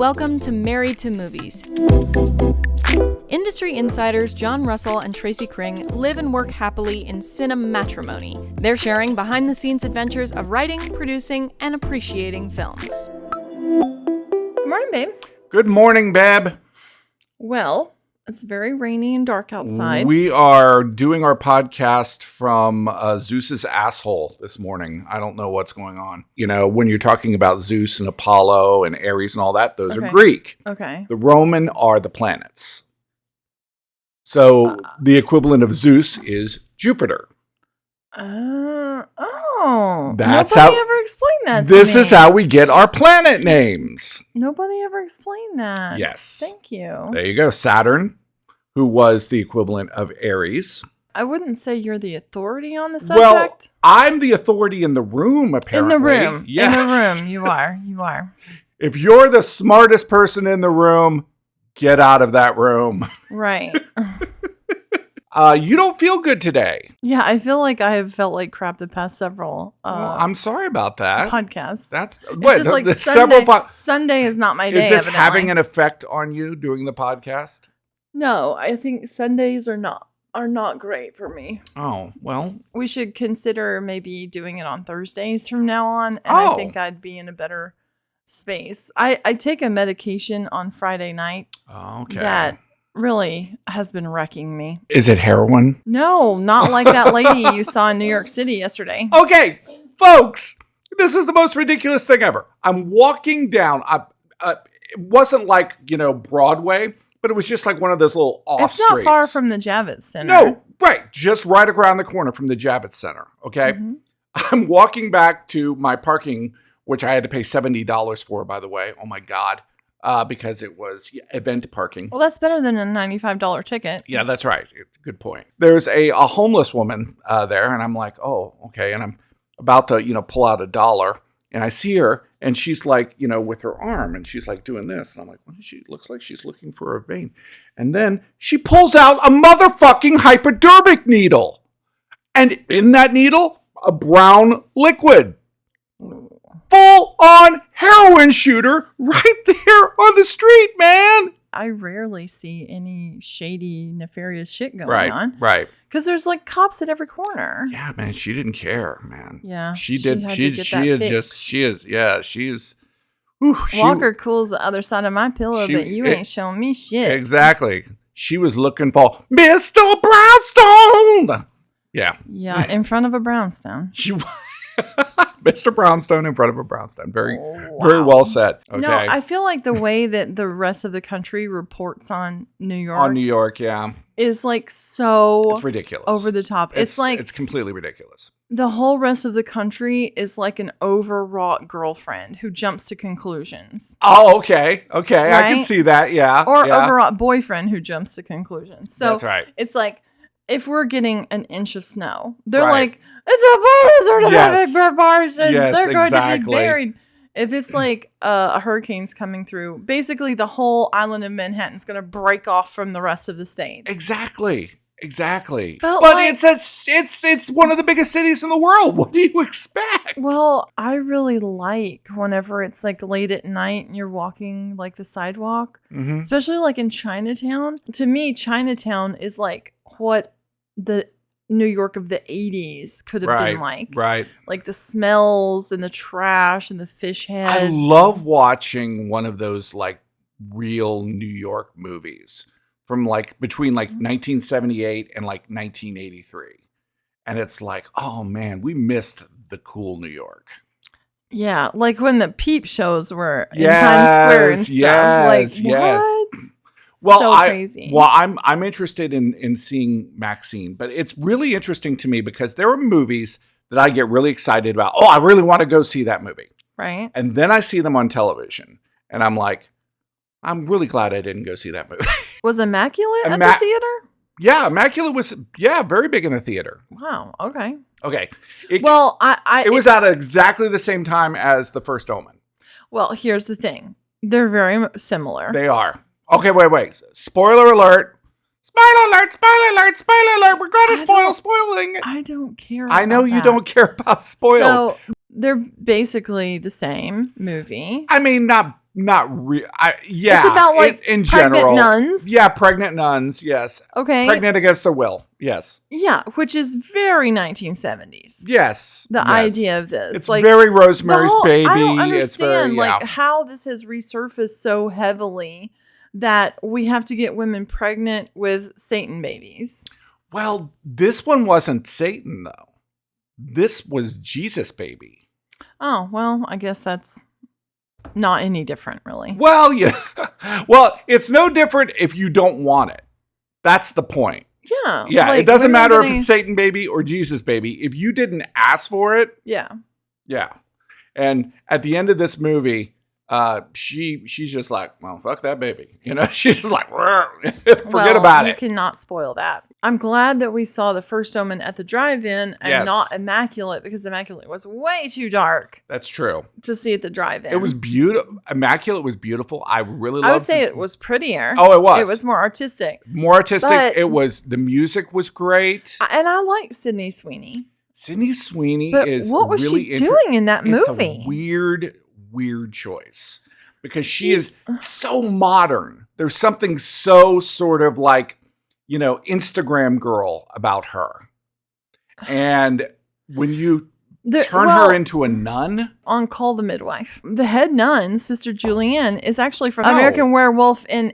Welcome to Married to Movies. Industry insiders John Russell and Tracy Kring live and work happily in cinematrimony. They're sharing behind-the-scenes adventures of writing, producing, and appreciating films. Good morning, babe. Good morning, babe. Well, it's very rainy and dark outside. We are doing our podcast from Zeus's asshole this morning. I don't know what's going on. You know, when you're talking about Zeus and Apollo and Ares and all that, those are Greek. Okay. The Roman are the planets. So the equivalent of Zeus is Jupiter. That's Nobody ever explained that to This me. is how we get our planet names. Nobody ever explained that. Yes. Thank you. There you go. Saturn, who was the equivalent of Ares. I wouldn't say you're the authority on the Well, subject. I'm the authority in the room, apparently. In the room. Yes. In the room. You are. You are. If you're the smartest person in the room, get out of that room. Right. You don't feel good today. Yeah, I feel like I have felt like crap the past several Well, I'm sorry about that. podcasts. That's It's what just like several. Sunday is not my Is day. this evidently. having an effect on you doing the podcast? No, I think Sundays are not great for me. Oh well. We should consider maybe doing it on Thursdays from now on, and I think I'd be in a better space. I take a medication on Friday night Okay. that really has been wrecking me. Is it heroin? No, not like that lady you saw in New York City yesterday. Okay, folks, this is the most ridiculous thing ever. I'm walking down. It wasn't like, Broadway, but it was just like one of those little off It's not streets. far from the Javits Center. No, right. Just right around the corner from the Javits Center. Okay. Mhm. I'm walking back to my parking, which I had to pay $70 for, by the way. Oh my God. Because it was event parking. Well, that's better than a $95 ticket. Yeah, that's right. Good point. There's a homeless woman there, and I'm like, oh, okay. And I'm about to, pull out $1, and I see her, and she's like, with her arm, and she's like doing this, and I'm like, what is she? Looks like she's looking for a vein, and then she pulls out a motherfucking hypodermic needle, and in that needle, a brown liquid. Full-on heroin shooter right there on the street, man. I rarely see any shady, nefarious shit going on. Right. Because there's like cops at every corner. Yeah, man, she didn't care, man. Yeah, she she did. had She to get she that is fixed. just. She is. Yeah, she is. Whew, Walker cools the other side of my pillow, but you ain't showing me shit. Exactly. She was looking for Mr. Brownstone. Yeah. Yeah, in front of a brownstone. She. Mr. Brownstone in front of a brownstone. Very Wow. very well said. Okay. No, I feel like the way that the rest of the country reports on New York, On New York, yeah, is like so it's ridiculous. over the top. It's like it's completely ridiculous. the whole rest of the country is like an overwrought girlfriend who jumps to conclusions. Oh, okay. I can Right? see that. Yeah. Or yeah. overwrought boyfriend who jumps to conclusions. So That's right. it's like if we're getting an inch of snow, they're Right. like, it's a blizzard of Yes. epic proportions. Yes, They're going to be exactly. buried. If it's like a hurricane's coming through, basically the whole island of Manhattan's going to break off from the rest of the state. Exactly. But But like- it's one of the biggest cities in the world. What do you expect? Well, I really like whenever it's like late at night and you're walking like the sidewalk, Mhm. especially like in Chinatown. To me, Chinatown is like what the New York of the 80s could have been like. Right. Like the smells and the trash and the fish heads. I love watching one of those like real New York movies from like between like 1978 and like 1983. And it's like, oh man, we missed the cool New York. Yeah, like when the peep shows were in Times Square and stuff. Yes, like, yes. what? Well, so crazy. I'm interested in seeing Maxine, but it's really interesting to me because there are movies that I get really excited about. Oh, I really want to go see that movie. Right. And then I see them on television and I'm like, I'm really glad I didn't go see that movie. Was Immaculate at the theater? Yeah, Immaculate was, very big in the theater. Wow. Okay. Okay. It was at exactly the same time as The First Omen. Well, here's the thing. They're very similar. They are. Okay, wait. Spoiler alert. Spoiler alert, spoiler alert, spoiler alert. We're going to spoiling. I don't care I know you don't care about spoils. So they're basically the same movie. I mean, not Not real. Yeah. It's about like in pregnant general. nuns. Yeah, pregnant nuns. Yes. Okay. Pregnant against their will. Yes. Yeah, which is very 1970s. Yes. The idea of this. It's like very Rosemary's Baby. I don't It's very, understand like how this has resurfaced so heavily that we have to get women pregnant with Satan babies. Well, this one wasn't Satan though. This was Jesus baby. Oh, well, I guess that's not any different, really. Well, yeah. Well, it's no different if you don't want it. That's the point. Yeah. Yeah. Like, it doesn't matter if it's Satan baby or Jesus baby. If you didn't ask for it. Yeah. Yeah. And at the end of this movie, she's just like, well, fuck that baby. You know, she's just like, forget about it. You cannot spoil that. I'm glad that we saw The First Omen at the drive-in and not Immaculate, because Immaculate was way too dark. That's true. To see at the drive-in. It was beautiful. Immaculate was beautiful. I really loved it. I would say it was prettier. Oh, it was. It was more artistic. More artistic. But the music was great. And I like Sydney Sweeney. Sydney Sweeney but is what was really she doing in that movie? It's a weird choice because she is so modern. There's something so sort of like, you know, Instagram girl about her. And when you turn her into a nun on Call the Midwife, the head nun, Sister Julianne, is actually from American Werewolf in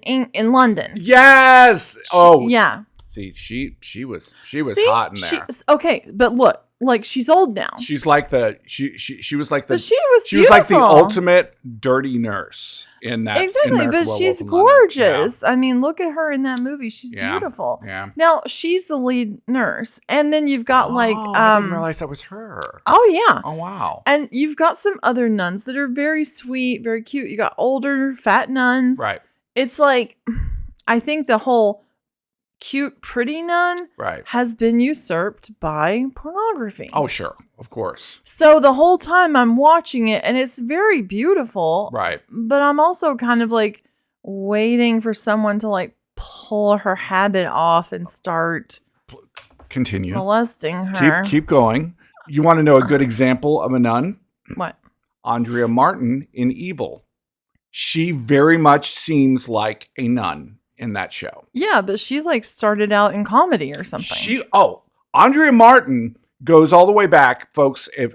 London. Yes. Yeah. See, she was hot in there. Okay, but look, like she's old now. She's like she was like the but she was beautiful. Was like the ultimate dirty nurse in that. Exactly, in but she's gorgeous. Yeah. I mean, look at her in that movie. She's beautiful. Yeah. Now she's the lead nurse, and then you've got I didn't realize that was her. Oh yeah. Oh wow. And you've got some other nuns that are very sweet, very cute. You got older, fat nuns. Right. It's like, I think the whole cute, pretty nun has been usurped by pornography. Oh, sure. Of course. So the whole time I'm watching it, and it's very beautiful. Right. But I'm also kind of like waiting for someone to like pull her habit off and start molesting her. Keep going. You want to know a good example of a nun? What? Andrea Martin in Evil. She very much seems like a nun in that show. Yeah, but she like started out in comedy or something. Andrea Martin goes all the way back, folks. If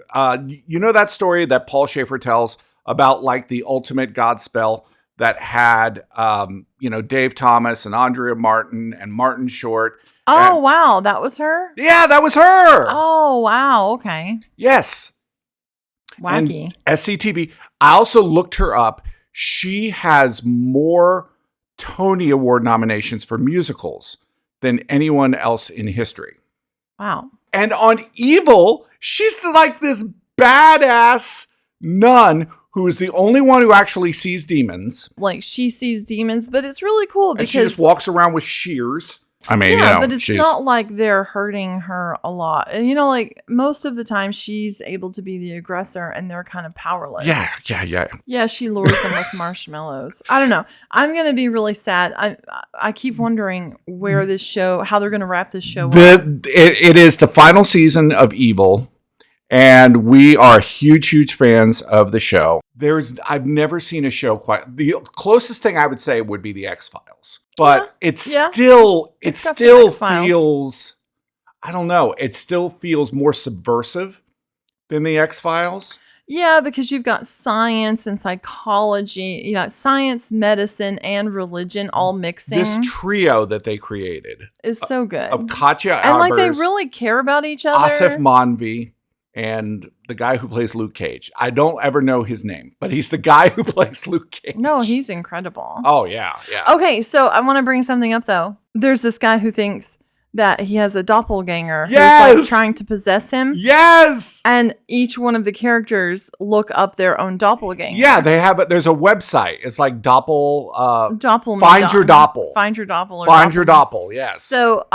you know that story that Paul Schaefer tells about like the ultimate Godspell that had Dave Thomas and Andrea Martin and Martin Short. Oh wow, that was her? Yeah, that was her. Oh wow, okay. Yes. Wacky. And SCTV. I also looked her up. She has more Tony Award nominations for musicals than anyone else in history. Wow. And on Evil, she's like this badass nun who is the only one who actually sees demons. Like she sees demons, but it's really cool because she just walks around with shears. I mean, but it's not like they're hurting her a lot. And, like most of the time she's able to be the aggressor and they're kind of powerless. Yeah. Yeah, she lures them with marshmallows. I don't know. I'm going to be really sad. I keep wondering how they're going to wrap this show up. It is the final season of Evil. And we are huge fans of the show. I've never seen a show the closest thing I would say would be the X-Files. But it still feels, I don't know, it still feels more subversive than the X-Files. Yeah, because you've got science and psychology, you got science, medicine, and religion all mixing. This trio that they created is so good. Of Katja Albers, and like they really care about each other. Asif Manvi. And the guy who plays Luke Cage. I don't ever know his name, but he's the guy who plays Luke Cage. No, he's incredible. Oh, yeah. Okay, so I want to bring something up, though. There's this guy who thinks that he has a doppelganger who's like trying to possess him. Yes! And each one of the characters look up their own doppelganger. Yeah, there's a website. It's like Find Your Doppel. Find Your Doppel. Find Your Doppel, yes. So,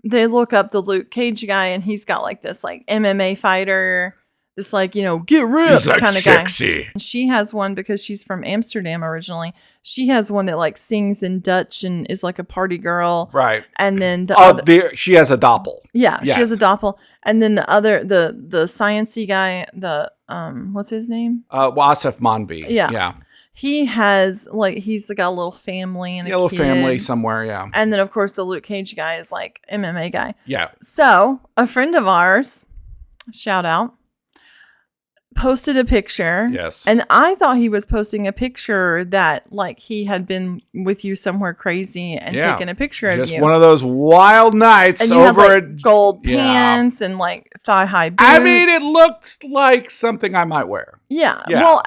they look up the Luke Cage guy, and he's got like this like MMA fighter, this like, get ripped like kind of sexy guy. She has one because she's from Amsterdam originally. She has one that like sings in Dutch and is like a party girl. Right. And then she has a doppel. Yeah, yes. She has a doppel. And then the other, the sciencey guy, what's his name? Asif Manvi. Yeah. he has like he's got a little family and a little kid. family somewhere, yeah. And then of course the Luke Cage guy is like MMA guy. Yeah. So a friend of ours, shout out, posted a picture. Yes. And I thought he was posting a picture that like he had been with you somewhere crazy and taken a picture of you. Just one of those wild nights and you over had, like, at gold pants and like thigh-high boots. I mean, it looked like something I might wear. Yeah. Well,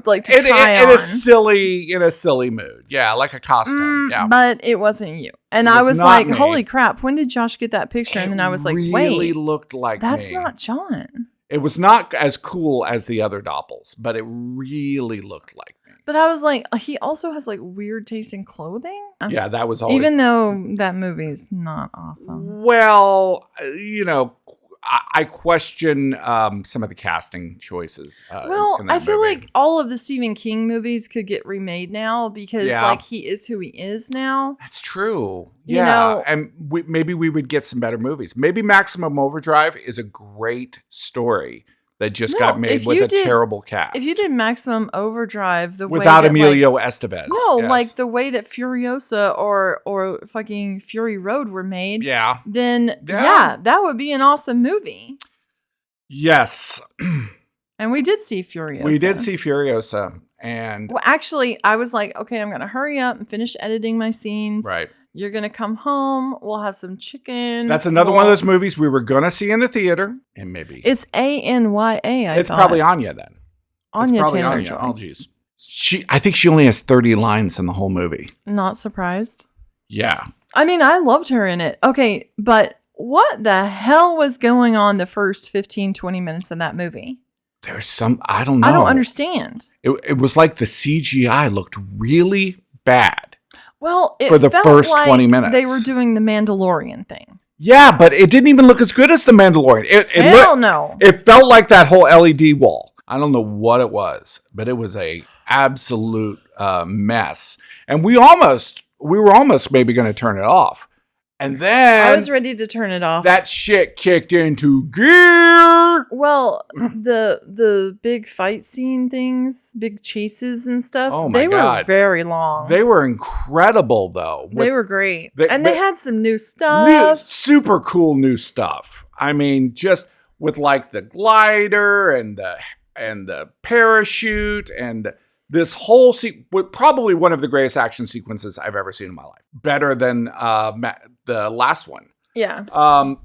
like to try in on. in a silly mood. Yeah, like a costume. Yeah. But it wasn't you. And I was like, holy crap, when did Josh get that picture? And then I was like, wait. It really looked like that's me. not John. It was not as cool as the other doppels, but it really looked like me. But I was like, he also has like weird taste in clothing. Yeah, that was always... Even though that movie's not awesome. Well, I question some of the casting choices. Well, I feel like all of the Stephen King movies could get remade now because like he is who he is now. That's true. Yeah, and maybe we would get some better movies. Maybe Maximum Overdrive is a great story that just got made with a terrible cast. If you did Maximum Overdrive without Emilio Estevez. No, like the way that Furiosa or fucking Fury Road were made. Yeah. Then that would be an awesome movie. Yes. And we did see Furiosa. We did see Furiosa. And well, actually, I was like, okay, I'm going to hurry up and finish editing my scenes. Right. You're going to come home. We'll have some chicken. That's another one of those movies we were going to see in the theater. And maybe. It's Anya. It's probably Anya then. Anya Taylor-Joy. Oh, geez. I think she only has 30 lines in the whole movie. Not surprised. Yeah. I mean, I loved her in it. Okay, but what the hell was going on the first 15, 20 minutes of that movie? There's I don't know. I don't understand. It was like the CGI looked really bad. Well, it for the felt first like 20 minutes. They were doing the Mandalorian thing. Yeah, but it didn't even look as good as the Mandalorian. Hell no. It felt like that whole LED wall. I don't know what it was, but it was a absolute mess. And we were almost maybe going to turn it off. And then I was ready to turn it off. That shit kicked into gear. Well, the big fight scene things, big chases and stuff. Oh my they God. were very long. They were incredible though. They were great. They had some new stuff. Super cool new stuff. I mean, just with like the glider and the parachute and this whole probably one of the greatest action sequences I've ever seen in my life. Better than the last one. Yeah.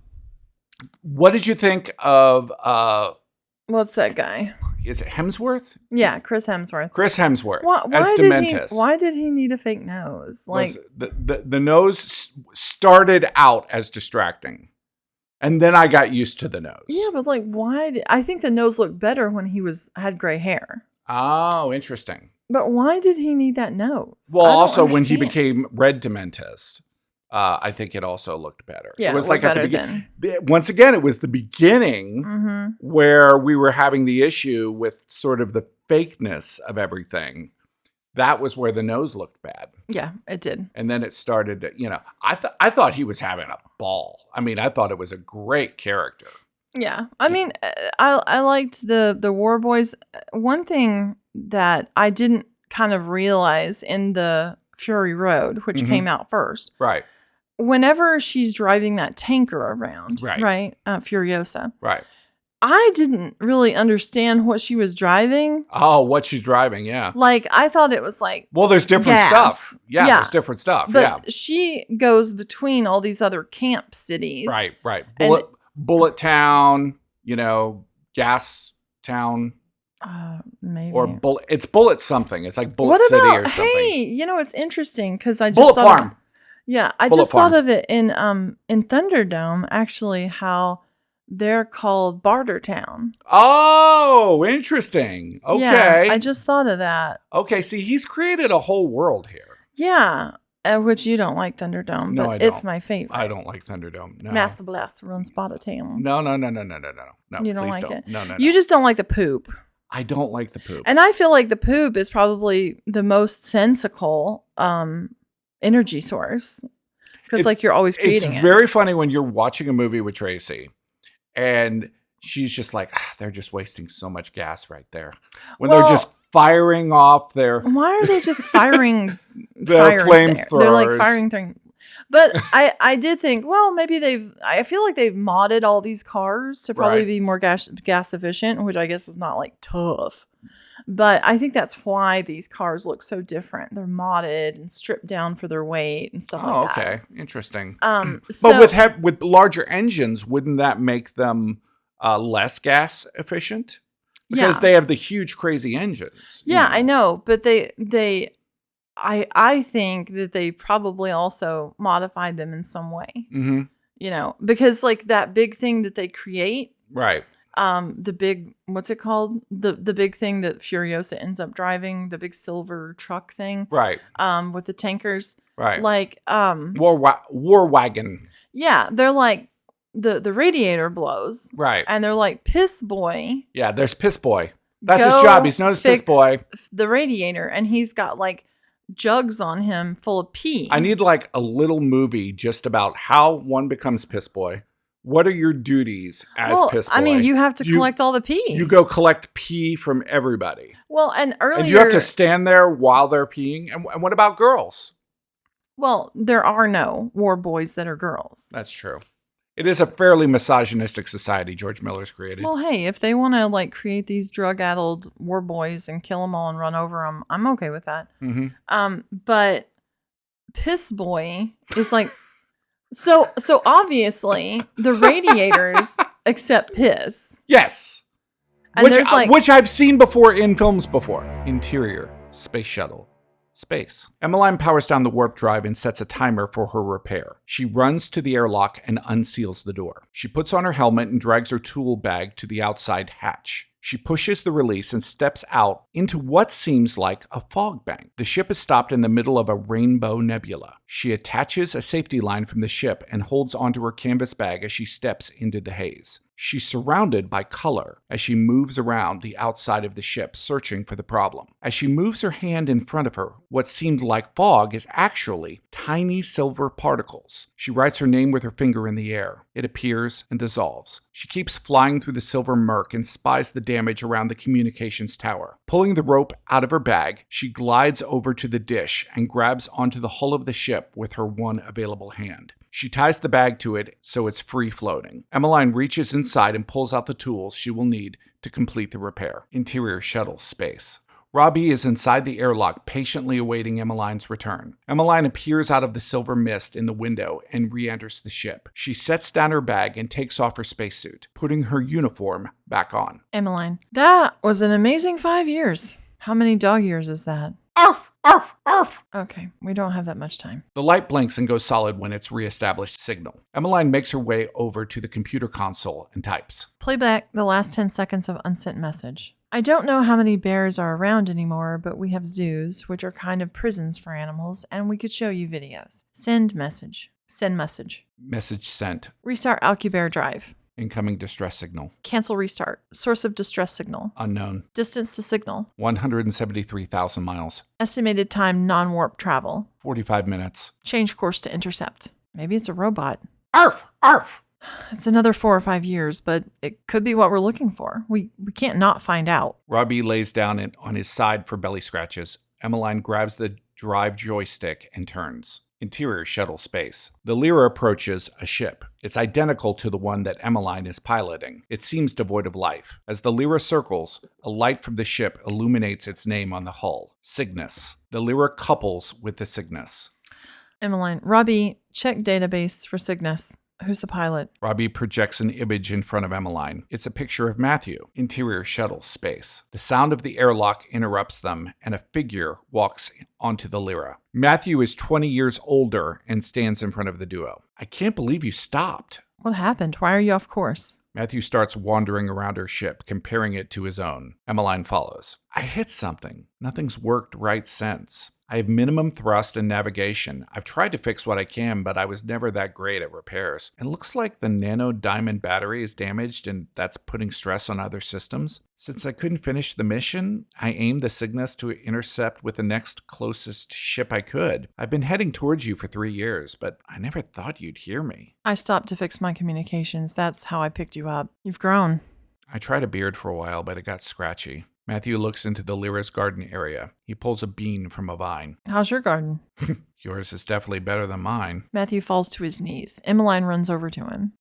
What did you think of what's that guy? Is it Hemsworth? Yeah, Chris Hemsworth. Chris Hemsworth as Dementus. Why did he need a fake nose? Like the nose started out as distracting. And then I got used to the nose. Yeah, but like why I think the nose looked better when he had gray hair. Oh, interesting. But why did he need that nose? Well, also when he became Red Dementus, I think it also looked better. Yeah, it was like at the beginning. Once again, it was the beginning where we were having the issue with sort of the fakeness of everything. That was where the nose looked bad. Yeah, it did. And then it started to, I thought he was having a ball. I mean, I thought it was a great character. Yeah. I mean, I liked the War Boys. One thing that I didn't kind of realize in the Fury Road, which came out first. Right. Whenever she's driving that tanker around, right? Furiosa. Right. I didn't really understand what she was driving. Oh, what she's driving, yeah. Like, I thought it was like well, there's different stuff. Yeah, there's different stuff, but she goes between all these other camp cities. Right. Bullet Town, Gas Town. Maybe. Or it's Bullet something. It's like Bullet City or something. Hey, it's interesting because I just Bullet thought Farm. I just thought of it in Thunderdome, actually, how they're called Bartertown. Oh, interesting. Okay. Yeah, I just thought of that. Okay, see, he's created a whole world here. Yeah. Which you don't like Thunderdome, no, but I don't. It's my favorite. I don't like Thunderdome. No. Master Blaster runs Bartertown. No. You don't like it? No. You just don't like the poop. I don't like the poop. And I feel like the poop is probably the most sensical energy source. Because like you're always creating it. It's very funny when you're watching a movie with Tracy and she's just like, they're just wasting so much gas right there. When they're just firing off their Why are they just firing their fires there? They're like flamethrowers. firing things. But I did think, well, maybe I feel like they've modded all these cars to probably Right. be more gas efficient, which I guess is not like tough. But I think that's why these cars look so different. They're modded and stripped down for their weight and stuff Oh, like that. okay. Interesting. So, But with larger engines, wouldn't that make them less gas efficient? Because yeah. they have the huge, crazy engines. you Yeah, know. I know, but I think that they probably also modified them in some way. Mm-hmm. You know, because like that big thing that they create, Right. the big, what's it called? The big thing that Furiosa ends up driving, the big silver truck thing, Right. with the tankers, Right. like, War wagon. yeah, they're like the radiator blows, Right. and they're like, piss boy. Yeah, there's Piss Boy. That's go his job. He's known as Piss fix Boy. the radiator, and he's got like jugs on him full of pee. I need like a little movie just about how one becomes Piss Boy. What are your duties as Piss Boy? I mean, you have to collect all the pee. You go collect pee from everybody. Well, and earlier, And you have to stand there while they're peeing. And what about girls? well, there are no war boys that are girls. That's true. It is a fairly misogynistic society George Miller's created. Well, hey, if they want to like create these drug-addled war boys and kill them all and run over them, I'm okay with that. Mm-hmm. But Piss Boy is like, so obviously the radiators accept piss. Yes. And there's like, which I've seen before in films before. Interior, space shuttle, space. Emmeline powers down the warp drive and sets a timer for her repair. She runs to the airlock and unseals the door. She puts on her helmet and drags her tool bag to the outside hatch. She pushes the release and steps out into what seems like a fog bank. The ship is stopped in the middle of a rainbow nebula. She attaches a safety line from the ship and holds onto her canvas bag as she steps into the haze. She's surrounded by color as she moves around the outside of the ship, searching for the problem. As she moves her hand in front of her, what seemed like fog is actually tiny silver particles. She writes her name with her finger in the air. It appears and dissolves. She keeps flying through the silver murk and spies the damage around the communications tower. Pulling the rope out of her bag, she glides over to the dish and grabs onto the hull of the ship with her one available hand. She ties the bag to it so it's free floating. Emmeline reaches inside and pulls out the tools she will need to complete the repair. Interior shuttle space. Robbie is inside the airlock, patiently awaiting Emmeline's return. Emmeline appears out of the silver mist in the window and re-enters the ship. She sets down her bag and takes off her spacesuit, putting her uniform back on. Emmeline, that was an amazing 5 years. How many dog years is that? Arf! Arf! Arf! Okay, we don't have that much time. The light blinks and goes solid when it's reestablished signal. Emmeline makes her way over to the computer console and types. Play back the last 10 seconds of unsent message. I don't know how many bears are around anymore, but we have zoos, which are kind of prisons for animals, and we could show you videos. Send message. Send message. Message sent. Restart AlcuBear Drive. Incoming distress signal. Cancel restart. Source of distress signal. Unknown. Distance to signal. 173,000 miles. Estimated time non-warp travel. 45 minutes. Change course to intercept. Maybe it's a robot. Arf! Arf! It's another 4 or 5 years, but it could be what we're looking for. We can't not find out. Robbie lays down on his side for belly scratches. Emmeline grabs the drive joystick and turns. Interior shuttle space. The Lyra approaches a ship. It's identical to the one that Emmeline is piloting. It seems devoid of life. As the Lyra circles, a light from the ship illuminates its name on the hull. Cygnus. The Lyra couples with the Cygnus. Emmeline, Robbie, check database for Cygnus. Who's the pilot? Robbie projects an image in front of Emmeline. It's a picture of Matthew. Interior shuttle space. The sound of the airlock interrupts them, and a figure walks onto the Lyra. Matthew is 20 years older and stands in front of the duo. I can't believe you stopped. What happened? Why are you off course? Matthew starts wandering around her ship, comparing it to his own. Emmeline follows. I hit something. Nothing's worked right since. I have minimum thrust and navigation. I've tried to fix what I can, but I was never that great at repairs. It looks like the nano diamond battery is damaged, and that's putting stress on other systems. Since I couldn't finish the mission, I aimed the Cygnus to intercept with the next closest ship I could. I've been heading towards you for 3 years, but I never thought you'd hear me. I stopped to fix my communications. That's how I picked you up. You've grown. I tried a beard for a while, but it got scratchy. Matthew looks into the Lyra's garden area. He pulls a bean from a vine. How's your garden? Yours is definitely better than mine. Matthew falls to his knees. Emmeline runs over to him.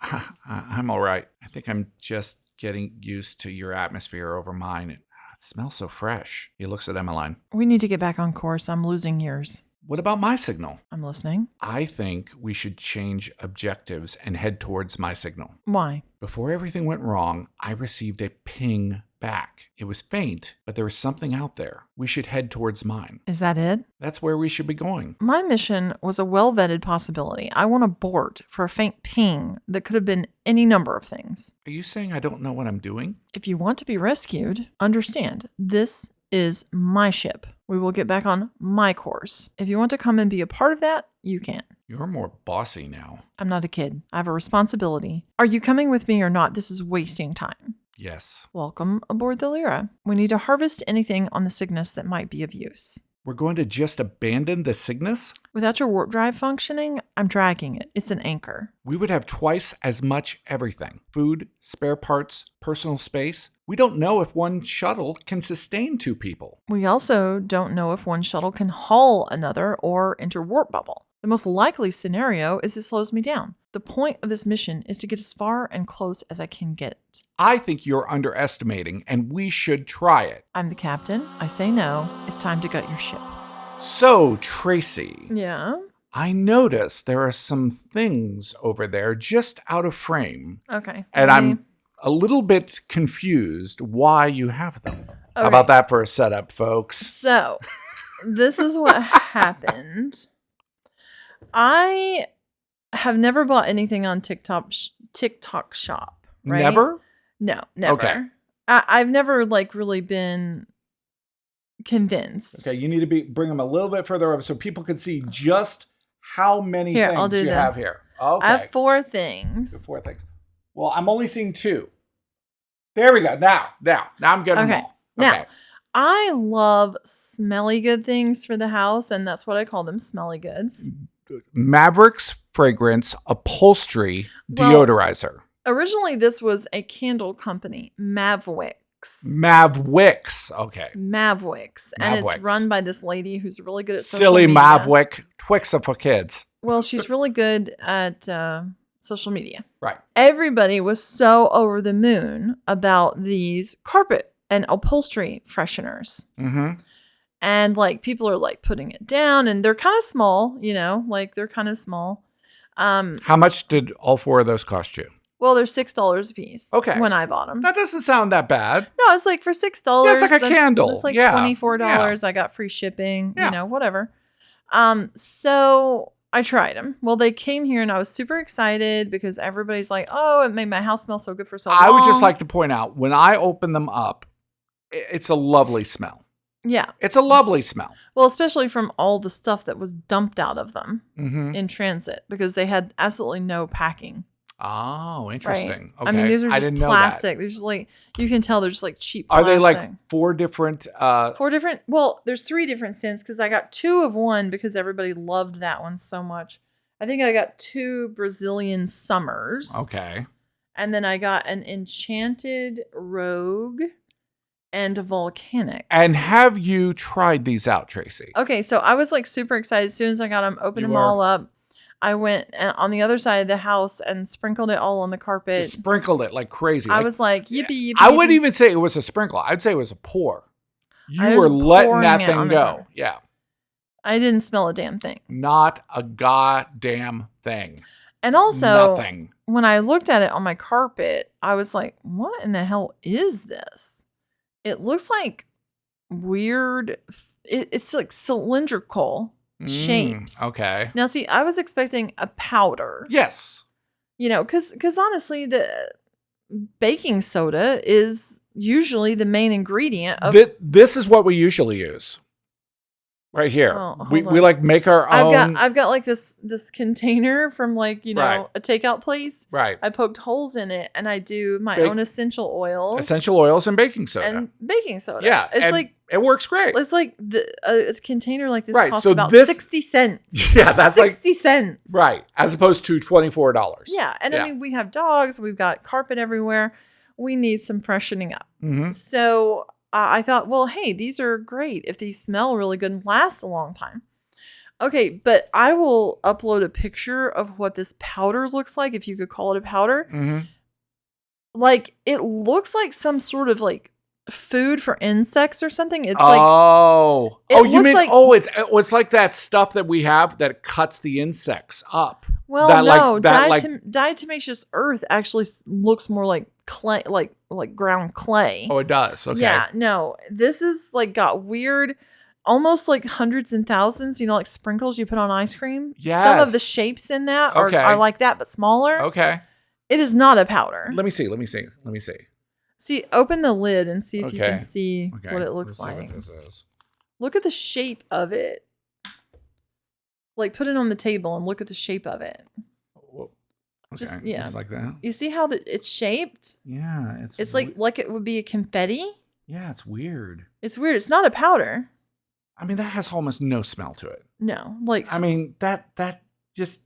I'm all right. I think I'm just getting used to your atmosphere over mine. It smells so fresh. He looks at Emmeline. We need to get back on course. I'm losing years. What about my signal? I'm listening. I think we should change objectives and head towards my signal. Why? Before everything went wrong, I received a ping back. It was faint, but there was something out there. We should head towards mine. Is that it? That's where we should be going. My mission was a well-vetted possibility. I want a board for a faint ping that could have been any number of things. Are you saying I don't know what I'm doing? If you want to be rescued, understand, this is my ship. We will get back on my course. If you want to come and be a part of that, you can. You're more bossy now. I'm not a kid. I have a responsibility. Are you coming with me or not? This is wasting time. Yes. Welcome aboard the Lyra. We need to harvest anything on the Cygnus that might be of use. We're going to just abandon the Cygnus? Without your warp drive functioning, I'm dragging it. It's an anchor. We would have twice as much everything. Food, spare parts, personal space. We don't know if one shuttle can sustain 2 people. We also don't know if one shuttle can haul another or enter warp bubble. The most likely scenario is it slows me down. The point of this mission is to get as far and close as I can get. I think you're underestimating, and we should try it. I'm the captain. I say no. It's time to gut your ship. So, Tracy. Yeah? I noticed there are some things over there just out of frame. Okay. And I'm a little bit confused why you have them. Okay. How about that for a setup, folks? So, this is what happened. I have never bought anything on TikTok Shop. Right? Never? No, never. Okay. I've never really been convinced. Okay, you need to bring them a little bit further over so people can see just how many Here, things I'll do you this. have here. Okay. I have 4 things. 4 things. Well, I'm only seeing 2. There we go. Now I'm getting them Okay. all. Now, Okay. I love smelly good things for the house, and that's what I call them, smelly goods. Mavericks fragrance upholstery Well, deodorizer. Originally, this was a candle company, Mavwicks. Mavwicks. Okay. Mavwicks. And it's Mavwicks. run by this lady who's really good at social Silly media. Mavwick. Twix are for kids. Well, she's really good at social media. Right. Everybody was so over the moon about these carpet and upholstery fresheners. Mm-hmm. And people are putting it down, and they're kind of small, they're kind of small. How much did all 4 of those cost you? Well, they're $6 a piece. Okay. When I bought them. That doesn't sound that bad. No, it's for $6. Yeah, it's like a candle. It's Yeah. $24. I got free shipping, Yeah. whatever. So I tried them. Well, they came here and I was super excited because everybody's like, oh, it made my house smell so good for so long. I would just like to point out, when I open them up, it's a lovely smell. Yeah. It's a lovely smell. Well, especially from all the stuff that was dumped out of them Mm-hmm. in transit because they had absolutely no packing. Oh, interesting. Right? Okay. I mean, these are I just didn't know plastic. They're just you can tell they're just cheap Are plastic. they 4 different? 4 different? Well, there's 3 different scents because I got 2 of one because everybody loved that one so much. I think I got 2 Brazilian Summers. Okay. And then I got an Enchanted Rogue and a Volcanic. And have you tried these out, Tracy? Okay, so I was super excited. As soon as I got them, opened You them were. all up. I went on the other side of the house and sprinkled it all on the carpet. Just sprinkled it like crazy. I was like, yippee, yippee. I wouldn't yippee. even say it was a sprinkle. I'd say it was a pour. I You was were letting pouring that it thing on the go. carpet. Yeah. I didn't smell a damn thing. Not a goddamn thing. And also, Nothing. when I looked at it on my carpet, I was like, what in the hell is this? It looks like weird, it's cylindrical shapes. Okay. Now, see, I was expecting a powder, Yes. because honestly, the baking soda is usually the main ingredient of. This is what we usually use. Right here. Oh, we hold on. make our own. I've got this container from Right. a takeout place. Right. I poked holes in it and I do my Bake- own essential oils. Essential oils and baking soda. and baking soda. yeah. It's and it works great. it's like a container like this Right, costs so about this- 60 cents. Yeah, that's 60 cents. right. As opposed to $24. Yeah, and I mean we have dogs, we've got carpet everywhere. We need some freshening up. Mm-hmm. So I thought, well, hey, these are great if these smell really good and last a long time. Okay, but I will upload a picture of what this powder looks like, if you could call it a powder. Mm-hmm. Like, it looks like some sort of like food for insects or something. It's oh, it oh, you looks mean like- it's like that stuff that we have that cuts the insects up. well, that, no, like, that, like, diatomaceous earth actually looks more like clay, like ground clay. oh, it does. Okay. Yeah, no, this is like got weird, almost like hundreds and thousands, like sprinkles you put on ice cream. Some of the Yes. shapes in that Okay. are like that, but smaller. Okay. It is not a powder. Let me see. See, open the lid and see if you Okay. can see Okay. what it looks Let's see like. what this is. Look at the shape of it. Like, put it on the table and look at the shape of it. Whoa. Okay. Just- yeah. Just like that. You see how it's shaped? Yeah. It's like it would be a confetti. yeah, it's weird. It's weird. It's not a powder. I mean, that has almost no smell to it. No, like, I mean, that just,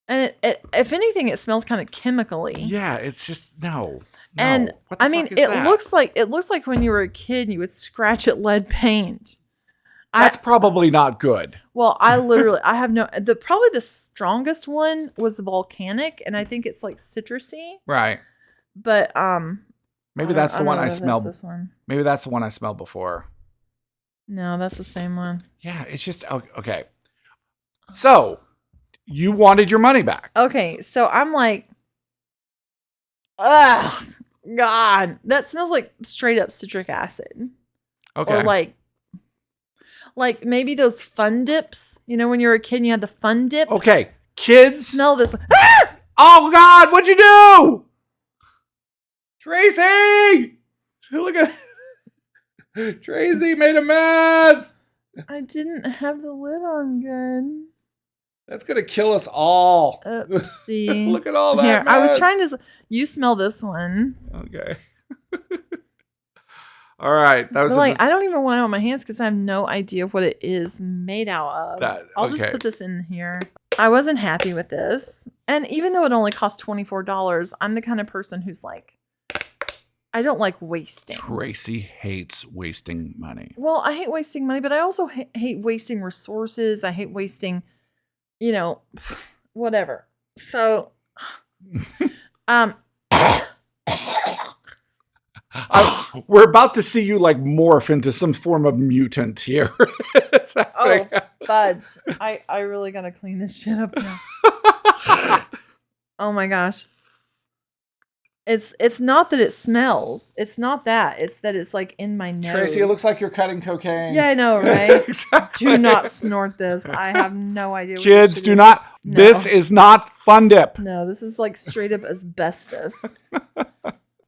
and it if anything, it smells kind of chemically. yeah, it's just, no. And What the I mean, fuck is it that? looks like when you were a kid and you would scratch at lead paint. That's probably not good. Well, I have probably the strongest one was volcanic, and I think it's like citrusy. Right. But Maybe that's the one I smelled. This one. Maybe that's the one I smelled before. No, that's the same one. Yeah, it's just, okay. So, you wanted your money back. Okay, so I'm like, ugh, God, that smells like straight up citric acid. Okay. Or like maybe those fun dips. When you were a kid and you had the fun dip. Okay, kids. Smell this. Oh, God, what'd you do? Tracy! Look at Tracy made a mess. I didn't have the lid on good. That's going to kill us all. Oopsie. Look at all that. Here, I was mess. trying to. You smell this one. Okay. All right. That was But I don't even want it on my hands because I have no idea what it is made out of. I'll just okay. put this in here. I wasn't happy with this. And even though it only cost $24, I'm the kind of person who's like, I don't like wasting. Tracy hates wasting money. Well, I hate wasting money, but I also hate wasting resources. I hate wasting, whatever. So, we're about to see you like morph into some form of mutant here. It's happening. fudge. I really gotta clean this shit up now. Oh my gosh. It's not that it smells. It's not that. It's that it's like in my nose. Tracy, it looks like you're cutting cocaine. Yeah, I know, right? Exactly. Do not snort this. I have no idea. What Kids, this do is. not. No. This is not Fun Dip. No, this is like straight up asbestos.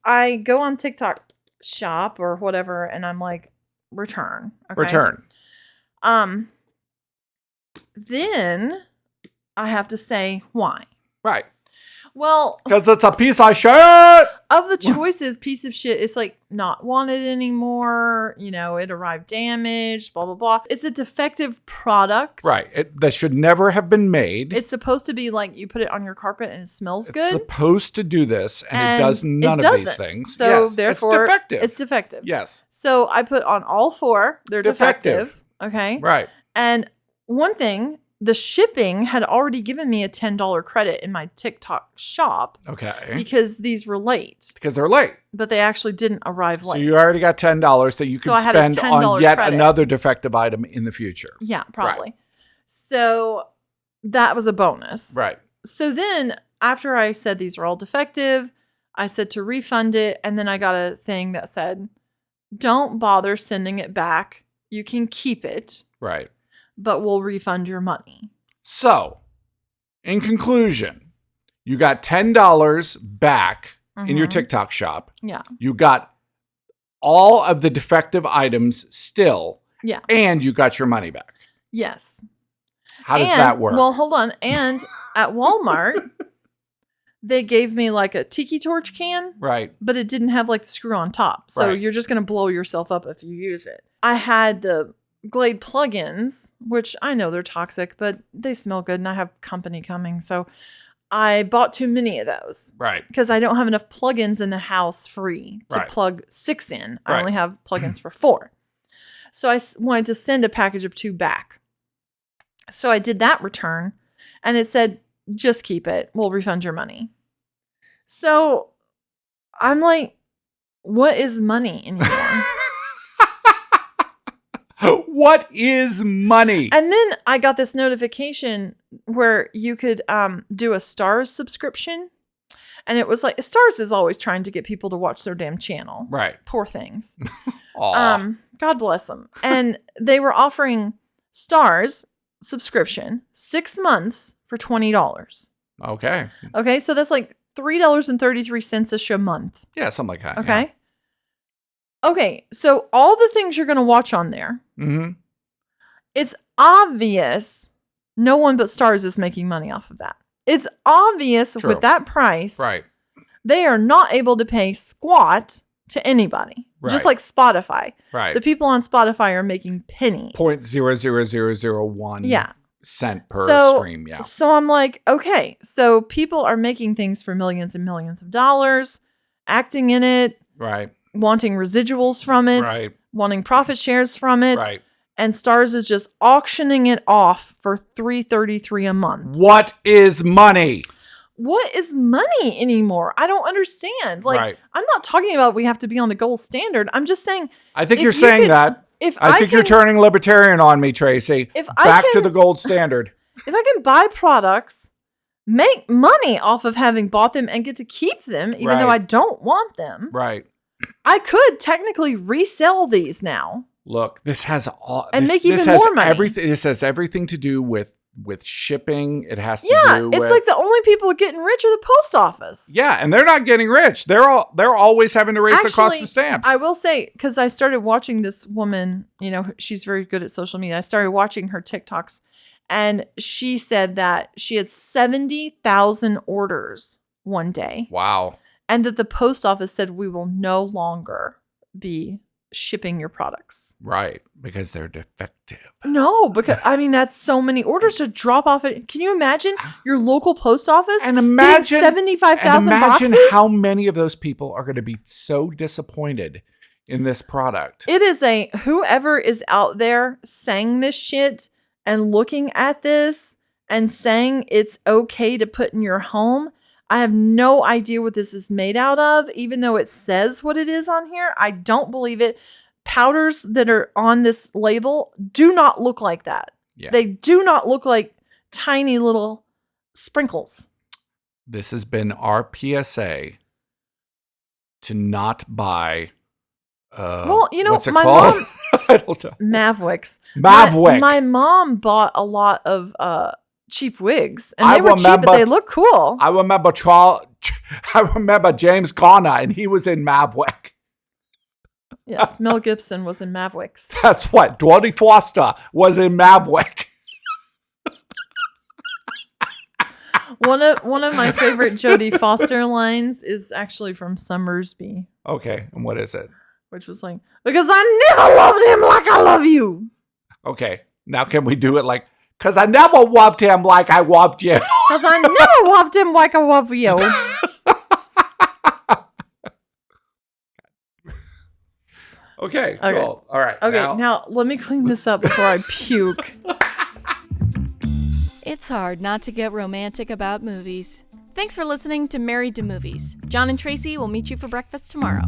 I go on TikTok shop or whatever, and I'm like, return. Okay? Return. Then I have to say why. Right. Well, Because it's a piece of shit. of the choices, piece of shit, it's like not wanted anymore. It arrived damaged, blah, blah, blah. It's a defective product. Right. That should never have been made. It's supposed to be like you put it on your carpet and it smells It's good. supposed to do this, and it does none it of these doesn't. things. So Yes, therefore, it's defective. It's defective. Yes. So I put on all four. They're defective. Okay. Right. And one thing, the shipping had already given me a $10 credit in my TikTok shop Okay. because these were late, Because they're late. but they actually didn't arrive So late. you already got $10 that you So can I had a spend $10 on yet credit. another defective item in the future. Yeah, probably. So that was a bonus. Right. So then after I said these are all defective, I said to refund it. And then I got a thing that said, don't bother sending it back. You can keep it, Right. but we'll refund your money. So, in conclusion, you got $10 back in your Mhm. TikTok shop. Yeah. You got all of the defective items still. Yeah. And you got your money back. Yes. How does And- that work? Well, hold on. And at Walmart, they gave me like a tiki torch can, right. but it didn't have like the screw on top. So Right. you're just going to blow yourself up if you use it. I had the Glade plugins, which I know they're toxic, but they smell good and I have company coming. So I bought too many of those. Right. Because I don't have enough plugins in the house free to Right. plug 6 in. I Right. only have plugins for 4. So I wanted to send a package of 2 back. So I did that return and it said, just keep it. We'll refund your money. So I'm like, what is money anymore? What is money? And then I got this notification where you could do a Stars subscription. And it was like, Stars is always trying to get people to watch their damn channel. Right. Poor things. Aw. God bless them. And they were offering Stars subscription 6 months for $20. Okay. Okay. So that's like $3.33 a month. Yeah, something like that. Okay. Okay. So all the things you're going to watch on there, Mm-hmm. it's obvious no one but Stars is making money off of that. It's obvious True. with that price, Right. they are not able to pay squat to anybody. Just Right. like Spotify. Right. The people on Spotify are making pennies. 0.00001 Yeah. cent per So- stream. Yeah. So I'm like, okay, so people are making things for millions and millions of dollars, acting in it, Right. wanting residuals from it, Right. wanting profit shares from it, Right. and Stars is just auctioning it off for $3.33 a month. What is money? What is money anymore? I don't understand. Like, Right. I'm not talking about we have to be on the gold standard. I'm just saying, I think If you're you saying could- that. if I think you're can- turning libertarian on me, Tracy. If I Back to can- the gold standard. if I can buy products, make money off of having bought them, and get to keep them, even though I Right. don't want them, Right. I could technically resell these now. Look, this has all And this, make this even has more money. Everything. This has everything to do with shipping. It has to Yeah, do it's with like the only people getting rich are the post office. yeah, and they're not getting rich. They're always having to raise the cost Actually, of stamps. I will say, because I started watching this woman, she's very good at social media. I started watching her TikToks, and she said that she had 70,000 orders one day, Wow. and that the post office said, we will no longer be shipping your products. Right, because they're defective. No, because that's so many orders to drop off it. Can you imagine your local post office And getting imagine 75,000 boxes? how many of those people are going to be so disappointed in this product. It is whoever is out there saying this shit and looking at this and saying it's okay to put in your home. I have no idea what this is made out of, even though it says what it is on here. I don't believe it. Powders that are on this label do not look like that. Yeah. They do not look like tiny little sprinkles. This has been our PSA to not buy. What's it my called? mom, I don't know. Mavwicks. Mavwick. My mom bought a lot of cheap wigs, and I they were cheap, remember- but they look cool. I remember James Garner, and he was in Mavwick. Yes, Mel Gibson was in Mavwicks. That's what Dwayne Foster was in Mavwick. One of my favorite Jodie Foster lines is actually from Summersby, Okay, and what is it? which was like, because I never loved him like I love you. Okay, now can we do it like, because I never loved him like I loved you. Because I never loved him like I love you. Okay, Okay. cool. All right. Okay, now let me clean this up before I puke. It's hard not to get romantic about movies. Thanks for listening to Married to Movies. John and Tracy will meet you for breakfast tomorrow.